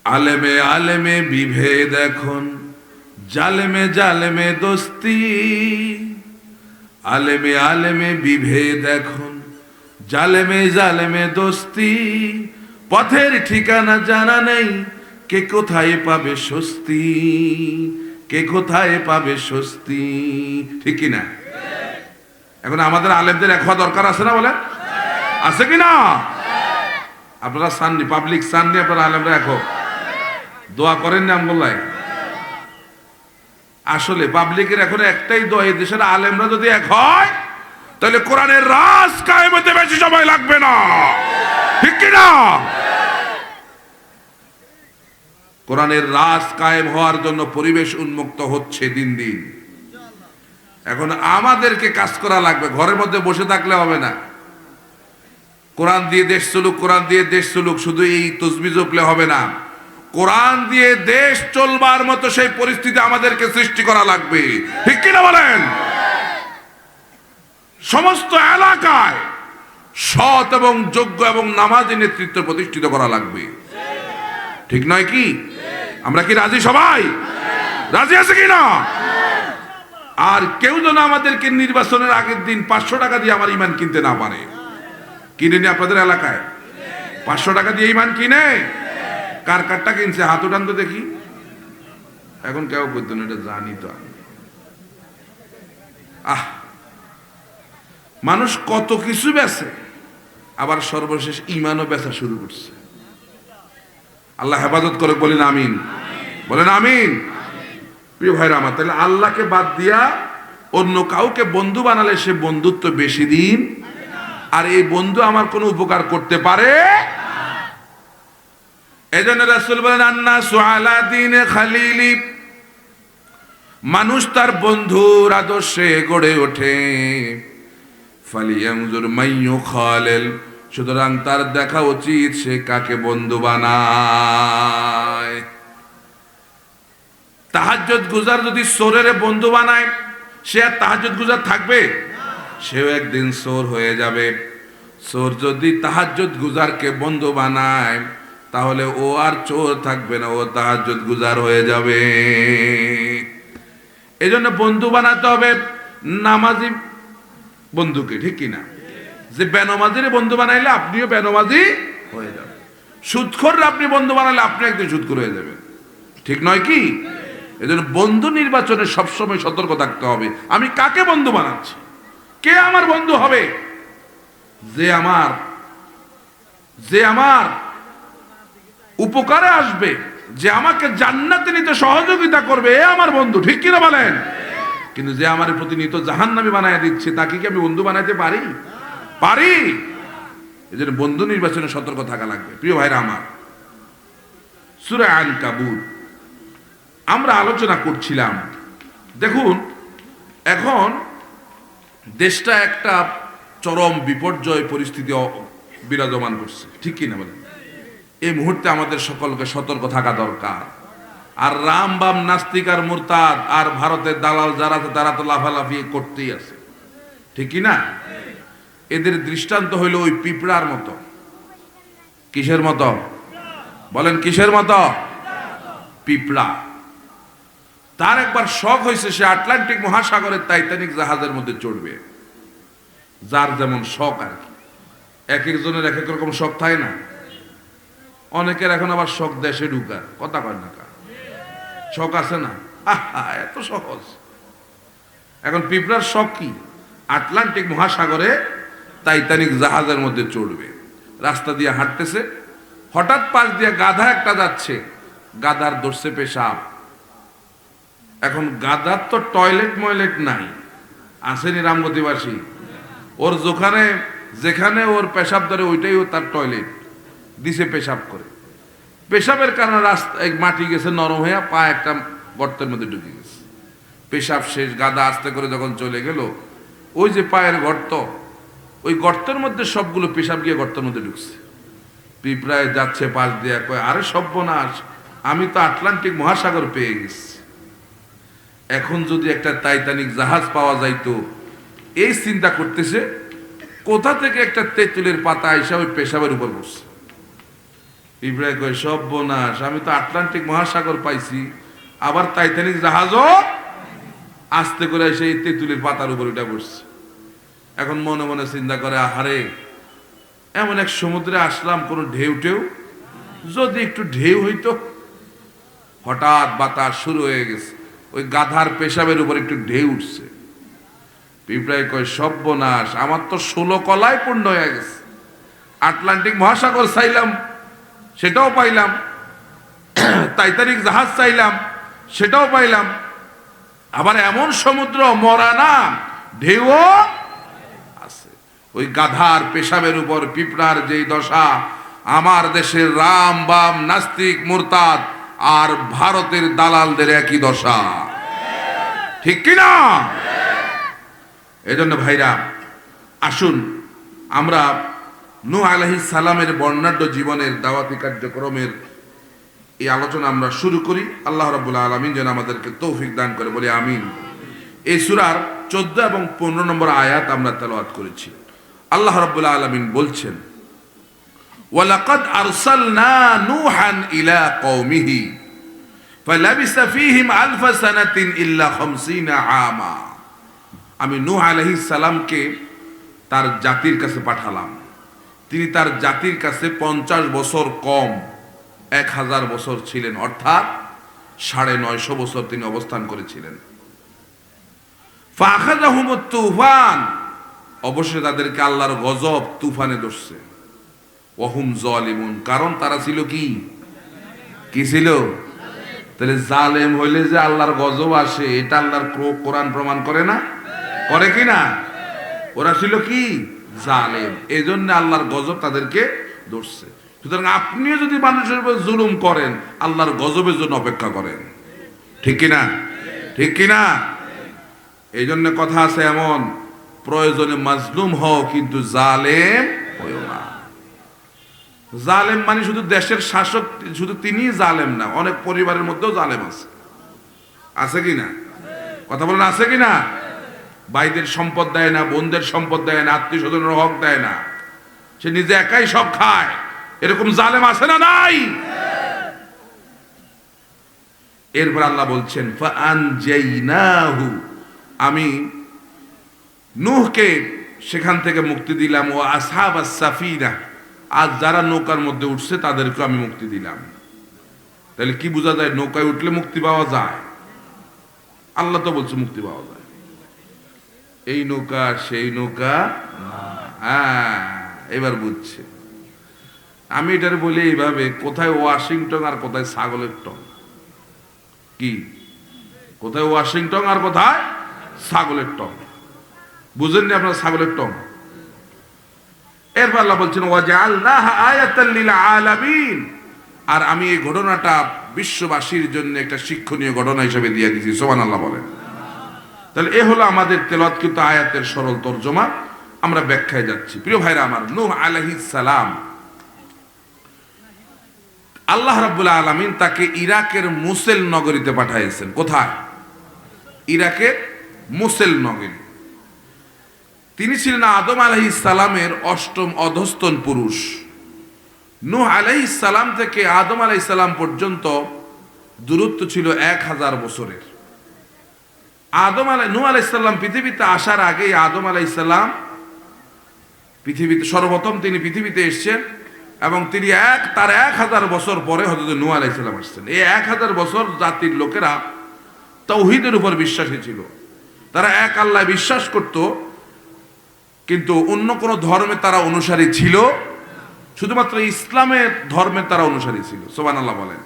আলেমে আলেমে বিভেদ এখন, জালেমে জালেমে দোস্তি। আলেমে আলেমে বিভেদ এখন, জালেমে জালেমে দোস্তি। পথের ঠিকানা জানা নেই, কে কোথায় পাবে স্বস্তি, কে কোথায় পাবে স্বস্তি। ঠিক কিনা? এখন আমাদের আলেমদের এক হওয়া দরকার আছে না? বলে আছে কিনা? আপনারা চাননি, পাবলিক চাননি আপনারা আলেমরা এক হোক? দোয়া করেন না আমগোল্লায়? আসলে পাবলিকের এখন একটাই দোয়া, এই দেশের আলেমরা যদি এক হয় তাহলে কোরআনের রাজ কায়েম হতে বেশি সময় লাগবে না। ঠিক কিনা? কোরআনের রাজ কায়েম হওয়ার জন্য পরিবেশ উন্মুক্ত হচ্ছে দিন দিন। এখন আমাদেরকে কাজ করা লাগবে, ঘরের মধ্যে বসে থাকলে হবে না। কোরআন দিয়ে দেশ চলুক, কোরআন দিয়ে দেশ চলুক, শুধু এই তসবিহ জপলে হবে না। কোরআন দিয়ে দেশ চলবার মতো সেই পরিস্থিতি আমাদেরকে সৃষ্টি করা লাগবে। ঠিক কিনা বলেন? সমস্ত এলাকায় সৎ এবং যোগ্য এবং নামাজি নেতৃত্ব প্রতিষ্ঠিত করা লাগবে। ঠিক নয় কি? আমরা কি রাজি? সবাই রাজি আছে কিনা? আর কেউ যেন আমাদেরকে নির্বাচনের আগের দিন 500 টাকা দিয়ে আমার ইমান কিনতে না পারে। কিনেনি আপনাদের এলাকায়? 500 টাকা দিয়ে ইমান কিনে? কার কারটা কিনছে হাত উঠান তো দেখি। এখন কেউ করতো না, এটা জানি তো আমি। মানুষ কত কিছু বেচে, আবার সর্বশেষ ইমানও বেচা শুরু করছে। আল্লাহ হেফাজত করে, বলেন আমিন, বলেন আমিন। প্রিয় ভাইরা আমার, তাহলে আল্লাহকে বাদ দিয়া অন্য কাউকে বন্ধু বানালে সে বন্ধুত্ব বেশি দিন, আর এই বন্ধু আমার কোনো উপকার করতে পারে। এজন্য রাসূল বলেন, আন্নাসু আলা দীনে খালিলি, মানুষ তার বন্ধুর আদর্শে গড়ে ওঠে। ফালিয়ানজুর মাইয়ু খালিল, সুতরাং তার দেখা উচিত সে কাকে বন্ধু বানায়। তাহাজ্জুদ গুজার যদি চোরের বন্ধু বানায়, সে আর তাহাজ্জুদ গুজার থাকবে? সেও একদিন চোর হয়ে যাবে। চোর যদি তাহাজ্জুদ গুজারকে বন্ধু বানায়, তাহলে ও আর চোর থাকবে না, ও তাহাজ্জুদ গুজার হয়ে যাবে। এজন্য বন্ধু বানাতে হবে নামাজি বন্ধুকে। ঠিক কিনা? যে বেনমাজির বন্ধু বানাইলে আপনিও বেনমাজি হয়ে যাবেন। সুদখোর আপনি বন্ধু বানালে আপনি একদিন সুদখোর হয়ে যাবেন। ঠিক নয় কি? এজন্য বন্ধু নির্বাচনে সবসময় সতর্ক থাকতে হবে। আমি কাকে বন্ধু বানাচ্ছি? কে আমার বন্ধু হবে? যে আমার উপকারে আসবে, যে আমাকে জান্নাতে নিতে সহযোগিতা করবে, এ আমার বন্ধু। ঠিক কিনা বলেন? কিন্তু যে আমার প্রতিনিয়ত জাহান্নামী বানায় দিচ্ছে, তাকে কি আমি বন্ধু বানাইতে পারি? পারি। এজন্য বন্ধু নির্বাচনে সতর্ক থাকা লাগবে। প্রিয় ভাইরা আমার, সূরা আনকাবুত আমরা আলোচনা করছিলাম। দেখুন, এখন দেশটা একটা চরম বিপর্যয় পরিস্থিতি বিরাজমান করছে। ঠিক কিনা বলেন? এই মুহূর্তে আমাদের সকলকে সতর্ক থাকা দরকার। আর রাম বাম নাস্তিক আর মুরতাদ আর ভারতের দালাল যারা আছে, তারা তো লাফালাফি করতেই আছে। ঠিক কিনা? এদের দৃষ্টান্ত হইল ওই পিঁপড়ার মতো। কিসের মতো? বলেন কিসের মতো? পিঁপড়া। তার একবার শখ হয়েছে সে আটলান্টিক মহাসাগরের টাইটানিক জাহাজের মধ্যে চড়বে। যার যেমন শখ আর কি, এক একজনের এক এক রকম শখ থাকে না? অনেকের এখন আবার শখ দেশে ঢুকার, কথা কয় না কা শখ আছে না? এত সহজ। এখন পিঁপড়ার শখ কি? আটলান্টিক মহাসাগরে টাইটানিক জাহাজের মধ্যে চড়বে। রাস্তা দিয়ে হাঁটতেছে, হঠাৎ পাশ দিয়ে গাধা একটা যাচ্ছে, গাধার ধরছে পেশাব। এখন গাধার তো টয়লেট ময়লেট নাই, আসেনি রামগতিবাসী, ওর যেখানে ওর পেশাব ধরে ওইটাই ও তার টয়লেট দিছে, পেশাব করে। পেশাবের কারণে রাস্তা মাটি গেছে নরম হয়ে, পা একটা গর্তের মধ্যে ঢুকে গেছে। পেশাব শেষ, গাধা আস্তে করে যখন চলে গেল, ওই যে পায়ের গর্ত, ওই গর্তের মধ্যে সবগুলো পেশাব গিয়ে গর্তের মধ্যে ঢুকছে। পিঁপড়ায় যাচ্ছে পাশ দিয়ে, কয় আরে সর্বনাশ, আমি তো আটলান্টিক মহাসাগর পেয়ে গেছি। এখন যদি একটা টাইটানিক জাহাজ পাওয়া যাইতো, এই চিন্তা করতেছে, কোথা থেকে একটা তেঁতুলের পাতা আইসা ওই পেশাবের উপর বসছে। ইব্রাহিম কয় সর্বনাশ, আমি তো আটলান্টিক মহাসাগর পাইছি, আবার টাইটানিক জাহাজও আস্তে করে এসে এই তেঁতুলের পাতার উপর উঠে পড়ছে। এখন মনে মনে চিন্তা করে, আহারে এমন এক সমুদ্রে আসলাম, কোনো ঢেউ টেউ, যদি একটু ঢেউ হইতো। হঠাৎ বাতাস শুরু হয়ে গেছে, ওই গাধার পেশাবের উপর একটু ঢেউ উঠছে। পিঁপড়ায় কয় সর্বনাশ, আমার তো 16 কলায় পূর্ণ হয়ে গেছে। আটলান্টিক মহাসাগর চাইলাম, সেটাও পাইলাম, টাইটানিক জাহাজ চাইলাম, সেটাও পাইলাম, আবার এমন সমুদ্র মরা না, ঢেউও আছে। ওই গাধার পেশাবের উপর পিঁপড়ার যেই দশা, আমার দেশের রাম বাম নাস্তিক মুরতাদ আর ভারতের দালালদের একই দশা, ঠিক কিনা? এজন্য ভাইরা, আসুন আমরা নূহ আলাইহিস সালামের বর্ণাঢ্য জীবনের দাওয়াতি কার্যক্রমের এই আলোচনা আমরা শুরু করি। আল্লাহ রাব্বুল আলামিন যেন আমাদেরকে তৌফিক দান করে, বলে আমিন। এই সূরার 14 এবং 15 নম্বর আয়াত আমরা তেলাওয়াত করেছি। আল্লাহ রাব্বুল আলামিন বলছেন, ওয়ালাকাদ আরসালনা নূহান ইলা কওমিহি ফালাবিসা ফীহিম আলফা সানাতিন ইল্লা 50 আমা। আমি নূহ আলাইহিস সালামকে তার জাতির কাছে পাঠালাম। তিনি তার জাতির কাছে 50 বছর কম 1000 বছর ছিলেন, অর্থাৎ 950 বছর তিনি অবস্থান করেছিলেন। ফাআখাযাহুমুত তুফান, অবশ্যই তাদেরকে আল্লাহর গজব তুফানে ধরছে। ওয়াহুম যালিমুন, কারণ তারা ছিল কি ছিল? তাহলে জালেম হইলে যে আল্লাহর গজব আসে, এটা আল্লাহর কোরআন প্রমাণ করে না? করে কি না? ওরা ছিল কি? জালেম, এজন্য আল্লাহর গজব তাদেরকে ধরছে। সুতরাং আপনিও যদি মানুষের উপর জুলুম করেন, আল্লাহর গজবের জন্য অপেক্ষা করেন, ঠিক কিনা? ঠিক কিনা? এই জন্য কথা আছে এমন, প্রয়োজনে মাজলুম হও কিন্তু জালেম হইও না। জালেম মানে শুধু দেশের শাসক, শুধু তিনিই জালেম না, অনেক পরিবারের মধ্যেও জালেম আছে। আছে কি না? কথা বলেন, আছে কি না? ভাইদের সম্পদ দেয় না, বোনদের সম্পদ দেয় না, আত্মীয় স্বজনের হক দেয় না, সে নিজে একাই সব খায়, এরকম জালেম আছে না নাই? এরপর আল্লাহ বলছেন, ফাআনজাইনাহু, আমি নূহকে সেখান থেকে মুক্তি দিলাম, ও আসহাবাস সাফিনা, আজ যারা নৌকার মধ্যে উঠছে তাদেরকে আমি মুক্তি দিলাম। তাহলে কি বোঝা যায়? নৌকায় উঠলে মুক্তি পাওয়া যায়? আল্লাহ তো বলছে মুক্তি পাওয়া যায়। এই নৌকা সেই নৌকা, হ্যাঁ এবার বুঝছে। আমি এটার বলি এইভাবে, কোথায় ওয়াশিংটন আর কোথায় ছাগলের টং। কি? কোথায় ওয়াশিংটন আর কোথায় ছাগলের টং? বুঝেননি আপনার ছাগলের টং? এরপর আল্লাহ বলছেন, ওয়াজআলনাহা আয়াতাল লিল আলামিন, আর আমি এই ঘটনাটা বিশ্ববাসীর জন্য একটা শিক্ষণীয় ঘটনা হিসেবে দিয়ে দিয়েছি। সুবহানাল্লাহ বলেন। তাহলে এ হলো আমাদের তেলাওয়াতকৃত আয়াতের সরল তরজমা। আমরা ব্যাখ্যায় যাচ্ছি। প্রিয় ভাইরা আমার, নূহ আলাইহিস সালাম, আল্লাহ রাব্বুল আলামিন তাকে ইরাকের মুসেল নগরীতে পাঠাইছেন। কোথায়? ইরাকের মুসেল নগরী। তিনি ছিলেন আদম আলাইহিস সালামের 8ম অধস্তন পুরুষ। নূহ আলাইহিস সালাম থেকে আদম আলাইহিস সালাম পর্যন্ত দূরত্ব ছিল 1000 বছরের। নূহ আলাইহিস সালাম পৃথিবীতে আসার আগে আদম আলাইহিস সালাম পৃথিবীতে সর্বপ্রথম তিনি পৃথিবীতে এসেছেন, এবং তিনি তার 1000 বছর পরে হযরত নূহ আলাইহিস সালাম আসছেন। এই 1000 বছর জাতির লোকেরা তাওহীদের উপর বিশ্বাসী ছিল। তারা এক আল্লাহ বিশ্বাস করত, কিন্তু অন্য কোনো ধর্মে তারা অনুসারী ছিল, শুধুমাত্র ইসলামের ধর্মের তারা অনুসারী ছিল। সুবহানাল্লাহ বলেন।